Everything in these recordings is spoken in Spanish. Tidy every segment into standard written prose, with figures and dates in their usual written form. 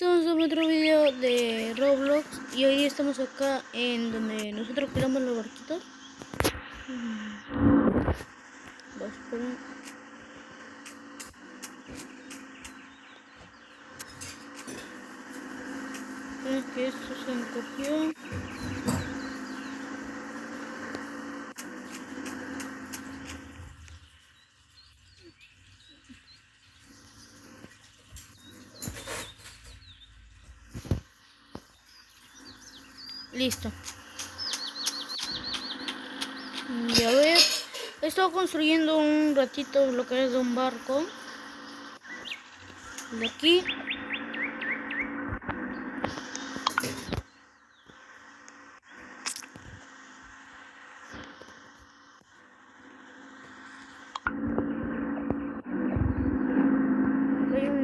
Estamos en otro video de Roblox y hoy estamos acá en donde nosotros creamos los barquitos. Esperen. Esperen que esto se encogió. Listo. Y a ver, he estado construyendo un ratito lo que es de un barco. De aquí. Hay un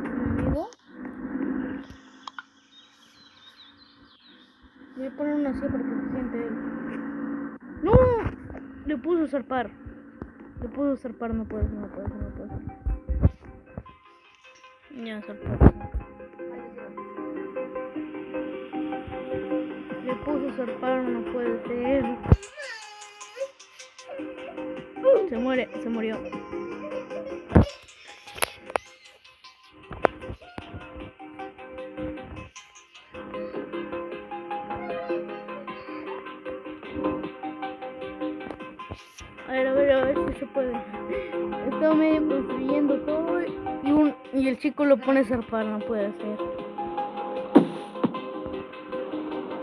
enemigo. Voy a poner una silla para que se siente él. ¡No! Le puso zarpar. Le puso zarpar, no puede ser. Ya, zarpar. Le puso zarpar, no puede ser. Se murió. A ver si se puede. Estaba medio construyendo todo y el chico lo pone a zarpar, no puede ser.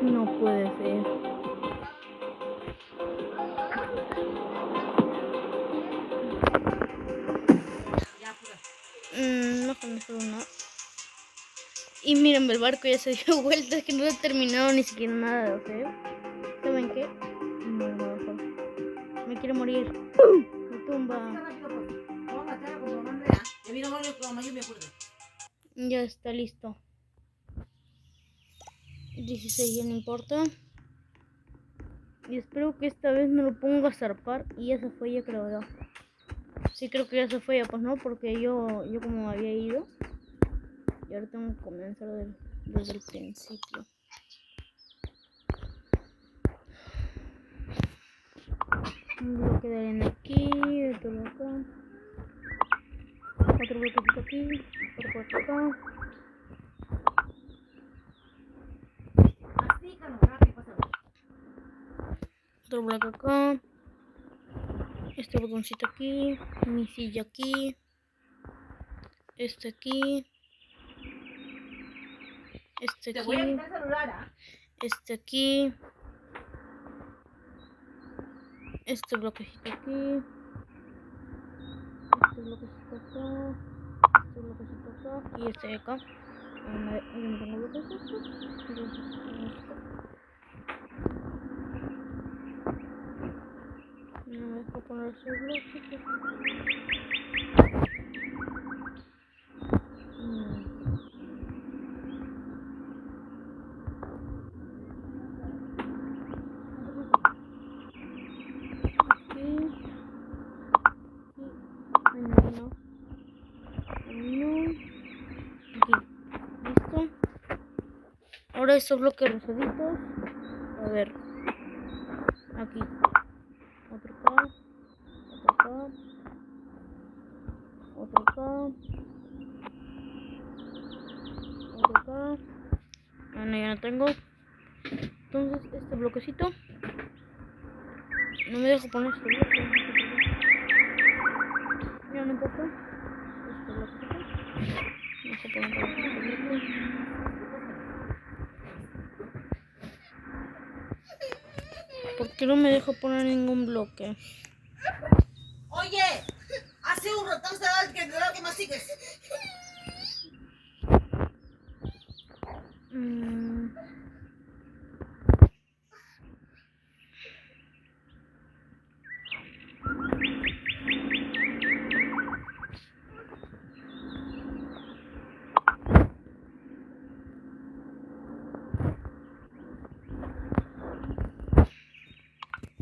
No puede ser. No con eso no. Y miren, el barco ya se dio vuelta, es que no he terminado ni siquiera nada de hacer. ¿Saben qué? Me quiero morir. Me tumba. Ya está listo. 16 ya no importa. Y espero que esta vez no lo ponga a zarpar. Y ya se fue, ya creo yo. Sí, creo que ya se fue, pues no, porque yo como había ido. Y ahora tengo que comenzar desde el principio. Un bloque de arena aquí, otro acá. Otro bloquecito aquí, otro por acá. Otro bloque acá. Este botoncito aquí. Mi silla aquí. Este aquí. Este aquí. Este aquí. Este bloquecito aquí. Este bloquecito acá. Este bloquecito acá. Y este de acá. Yo no tengo bloquecitos. No me dejo poner ese bloque. Ahora estos bloques rosaditos. A ver. Aquí. Otro acá. Otro acá. Otro acá. Otro acá. Ah, no, ya no tengo. Entonces este bloquecito. No me dejo poner este bloque. Ya no importa. Este bloquecito. No dejo poner este bloque. ¿Por qué no me dejo poner ningún bloque? Oye, hace un rato que más sigues.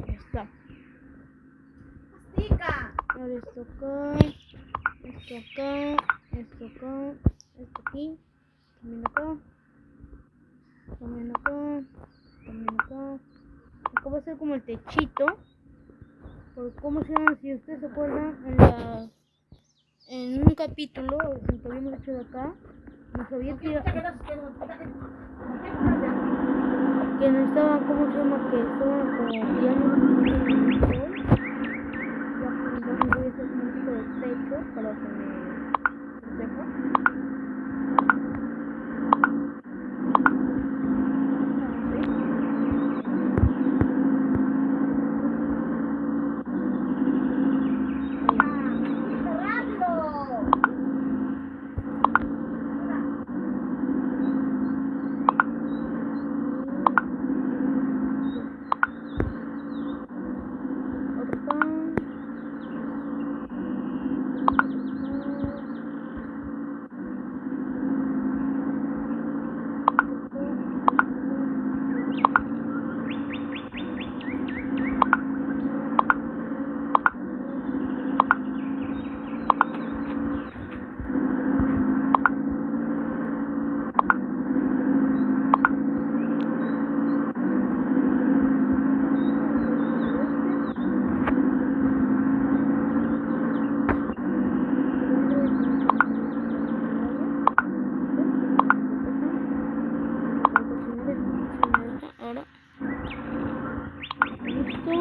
Ya está. Mastica. Ahora esto acá. Esto acá. Esto acá. Esto aquí. También acá. También acá. También acá. Acá va a ser como el techito. Por cómo se llama, si ustedes se acuerdan, en un capítulo que habíamos hecho de acá, nos había tirado que no estaban, ¿cómo se llama? Que estaban como tirando un sol. Ya, entonces voy a hacer como un tipo de techo para que me proteja. Ahora, listo.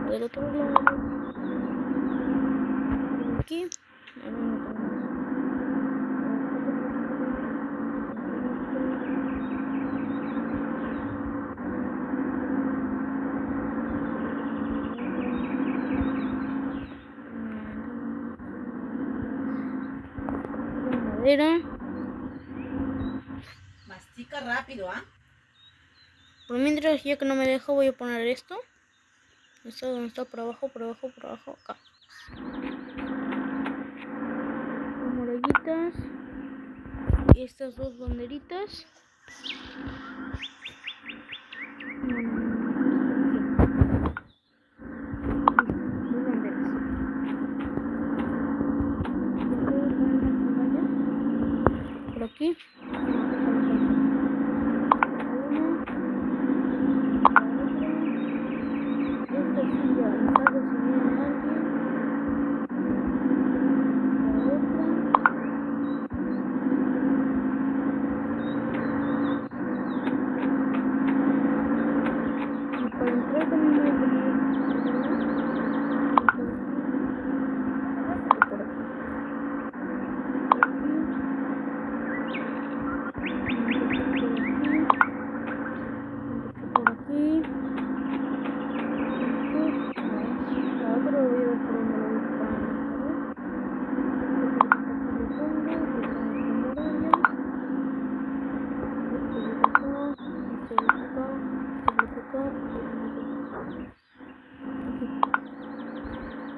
Del otro lado. Aquí. Ahora no tengo más. Madera. Mastica rápido, ¿ah? Por mientras, ya que no me deja, voy a poner esto. Esto donde está, por abajo, acá. Murallitas. Y estas dos banderitas. Dos banderas. Por aquí.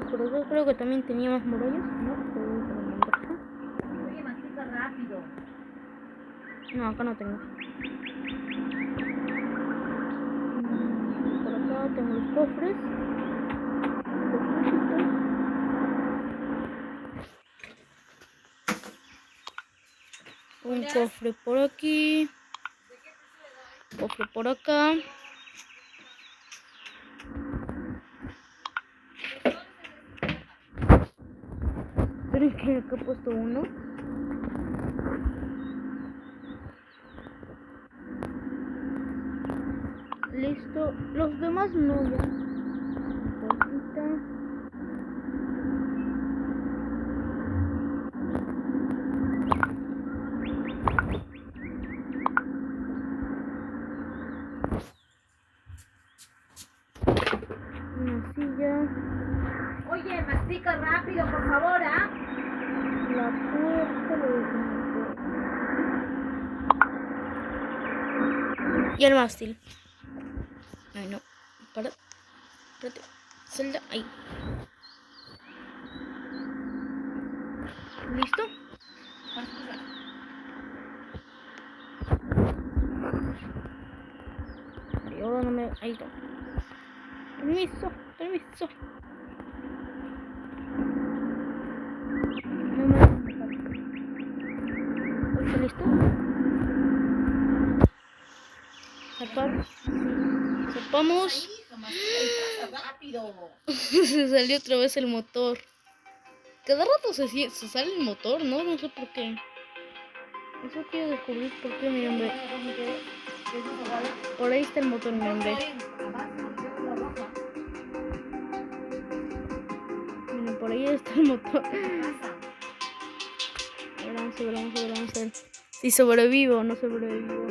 Por eso creo que también tenía más murallas, ¿no? Oye, mastica rápido. No, acá no tengo. Por acá tengo los cofres. Un cofre por aquí. Cofre por acá. Pero es que acá he puesto uno. Listo. Los demás no ya. Bolsita. Una silla. Oye, mastica rápido, por favor, ¿ah? La puerta lo dejé. Y el mástil. Ay, no. Espérate. Zelda, ahí. ¿Listo? Y ahora no me... Ahí está. Permiso. No me... Ok, listo. Zarpar. Zarpamos. Ahí, mastica y pasa rápido. Se salió otra vez el motor. Cada rato se sale el motor, ¿no? No sé por qué. Eso quiero descubrir por qué, miren, ve. Por ahí está el motor, miren, ve. Miren, por ahí está el motor. Ahora vamos a ver. Si sobrevivo o no sobrevivo.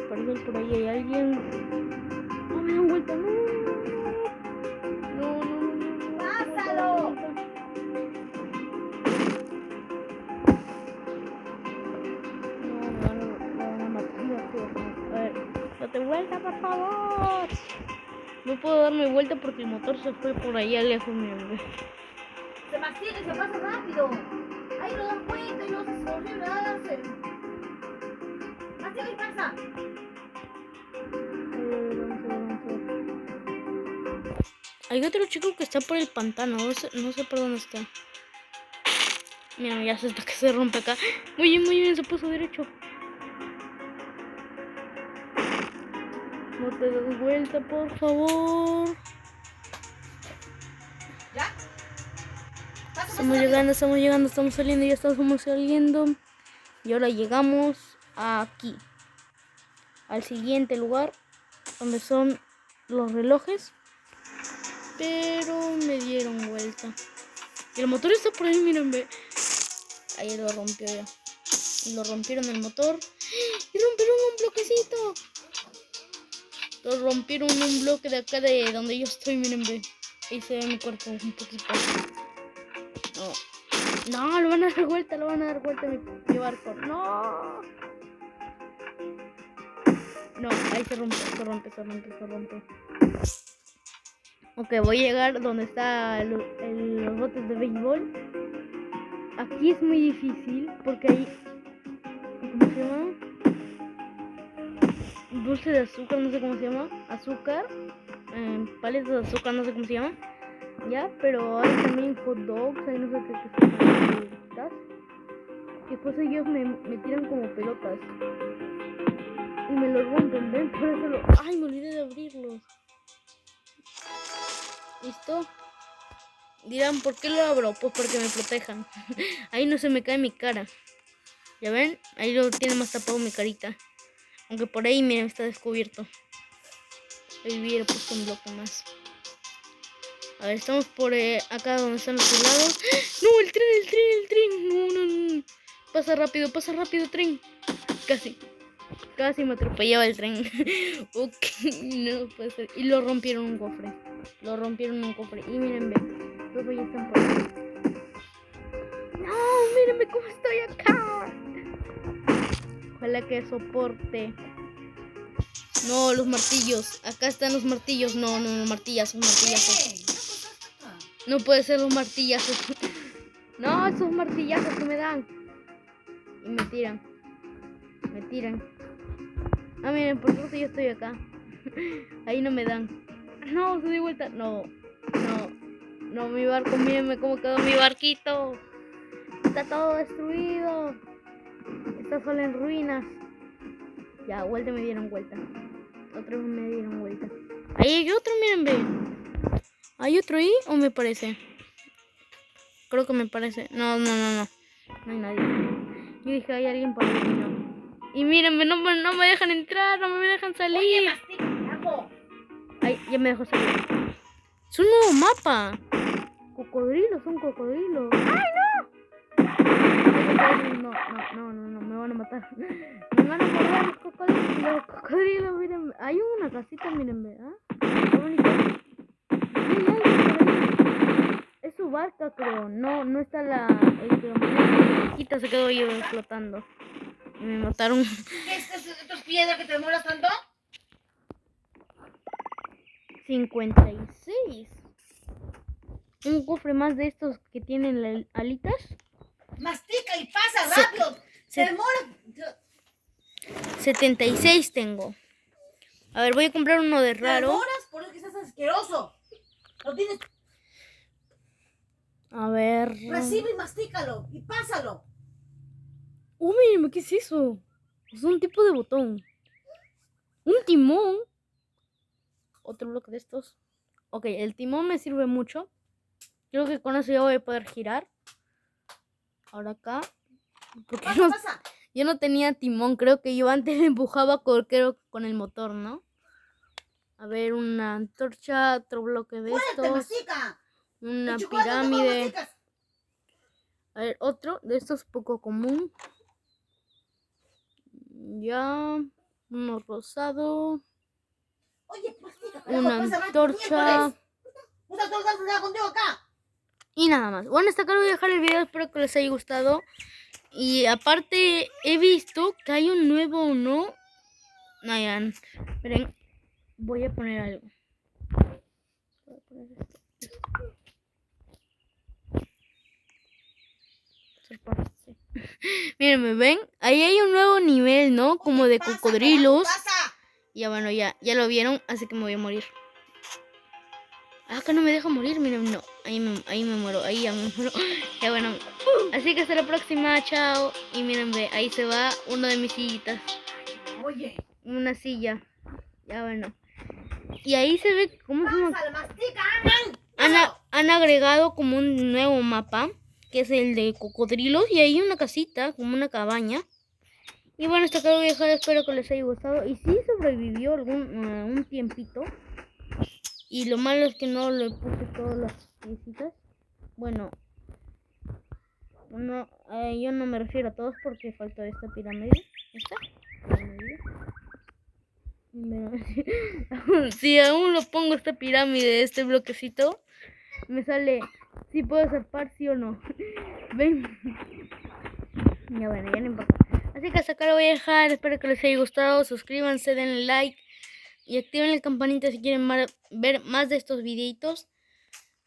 Parece que por ahí hay alguien. ¡Oh, me dan vuelta! ¡No! ¡Pásalo! Me van a matar. A ver, date vuelta, por favor. No puedo darme vuelta porque el motor se fue por allá lejos, miren. Se mastica y se pasa rápido. Ahí lo dan vuelta y no se horrible darse. Mastica y pasa. Hay otro chico que está por el pantano, no sé por dónde está. Mira, ya se está que se rompe acá. Muy bien, se puso derecho. No te des vuelta, por favor. ¿Ya? Estamos llegando, estamos saliendo, ya estamos saliendo. Y ahora llegamos aquí. Al siguiente lugar, donde son los relojes. Pero me dieron vuelta. Y el motor está por ahí, miren, ve. Ahí lo rompió ya. Y lo rompieron el motor. Y rompieron un bloquecito. Lo rompieron un bloque de acá de donde yo estoy, miren, ve. Ahí se ve mi cuerpo un poquito. No, lo van a dar vuelta mi barco. No. No, ahí se rompe. Ok, voy a llegar donde está los botes de béisbol. Aquí es muy difícil porque hay, ¿cómo se llama? Dulce de azúcar, no sé cómo se llama. Azúcar, paletas de azúcar, no sé cómo se llama. Ya, pero hay también hot dogs, hay no sé qué se llama. Y después ellos me tiran como pelotas. Y me lo rompen, ¿ven? Por eso ¡ay! Me olvidé de abrirlos. ¿Listo? Dirán, ¿por qué lo abro? Pues porque me protejan. Ahí no se me cae mi cara. ¿Ya ven? Ahí lo tiene más tapado mi carita. Aunque por ahí, miren, está descubierto. Ahí hubiera puesto un bloque más. A ver, estamos por acá donde están los helados. ¡No! ¡El tren! No. Pasa rápido, tren. Casi me atropellaba el tren. Ok, no puede ser. Y lo rompieron un cofre. Y miren, ven. Luego ya están por ahí. No, mírenme cómo estoy acá. Ojalá que soporte. No, los martillos. Acá están los martillos. No, martillazos. No puede ser los martillazos. No, esos martillazos que me dan. Y me tiran. Ah, miren, por suerte yo estoy acá. Ahí no me dan. No, se dio vuelta. No, mi barco, mírenme cómo quedó mi barquito. Está todo destruido. Está solo en ruinas. Ya, me dieron vuelta. Otra vez me dieron vuelta. Ahí hay otro, miren, ve. ¿Hay otro ahí o me parece? Creo que me parece. No. No hay nadie. Yo dije, hay alguien por ahí. No. Y mírenme, no me dejan entrar, no me dejan salir. Oye, mastica, ¿qué hago? Ay, ya me dejó salir. Es un nuevo mapa. Cocodrilos, son cocodrilos. ¡Ay, no! No, me van a matar. Me van a morder los cocodrilos. Los cocodrilos, miren. Hay una casita, miren, ¿verdad? Qué bonito. Es su barca, creo. No está la barquita, se quedó ahí flotando. Y me mataron. ¿Qué es estos piedras que te demoras tanto? 56. Un cofre más de estos que tienen alitas. Mastica y pasa rápido. Se demora. 76 tengo. A ver, voy a comprar uno de raro. ¿Te demoras? Por eso que estás asqueroso. Lo tienes. A ver. Recibe y mastícalo y pásalo. Mírame, ¿qué es eso? Es un tipo de botón. Un timón. Otro bloque de estos. Ok, el timón me sirve mucho. Creo que con eso ya voy a poder girar. Ahora acá. Porque Pasa. yo no tenía timón. Creo que yo antes empujaba con el motor, ¿no? A ver, una antorcha, otro bloque de estos. Mastica. Una El chocolate, ¿cómo pirámide. masticas? A ver, otro de estos poco común. Ya. Uno rosado. Oye, mastica, Una antorcha. Usa todo el día contigo acá. Y nada más. Bueno, hasta acá voy a dejar el video. Espero que les haya gustado. Y aparte, he visto que hay un nuevo, ¿no? Nayan. Miren, voy a poner algo. Voy a poner esto. Sí. Miren, ¿me ven? Ahí hay un nuevo nivel, ¿no? Como de cocodrilos. Ya bueno, ya lo vieron, así que me voy a morir. Acá no me deja morir, miren, no. Ahí me muero, ahí ya me muero. Ya bueno. Así que hasta la próxima, chao. Y miren, ve, ahí se va uno de mis sillitas. Oye. Una silla. Ya bueno. Y ahí se ve cómo se llama. Han agregado como un nuevo mapa, que es el de cocodrilos. Y ahí una casita, como una cabaña. Y bueno, hasta acá lo voy a dejar. Espero que les haya gustado. Y sí sobrevivió un tiempito. Y lo malo es que no le puse todas las piecitas. Bueno, no, yo no me refiero a todos porque falta esta pirámide. ¿Esta? Si aún lo pongo esta pirámide, este bloquecito, me sale si puedo zarpar, sí o no. Ven. Ya bueno, ya no importa. Así que hasta acá lo voy a dejar. Espero que les haya gustado. Suscríbanse, denle like y activen la campanita si quieren ver más de estos videitos.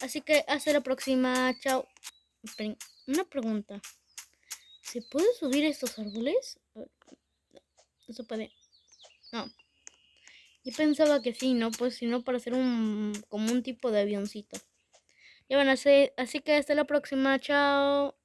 Así que hasta la próxima. Chao. Esperen, una pregunta. ¿Se puede subir estos árboles? No se puede. No. Yo pensaba que sí, ¿no? Pues si no, para hacer como un tipo de avioncito. Ya van a ser. Así que hasta la próxima. Chao.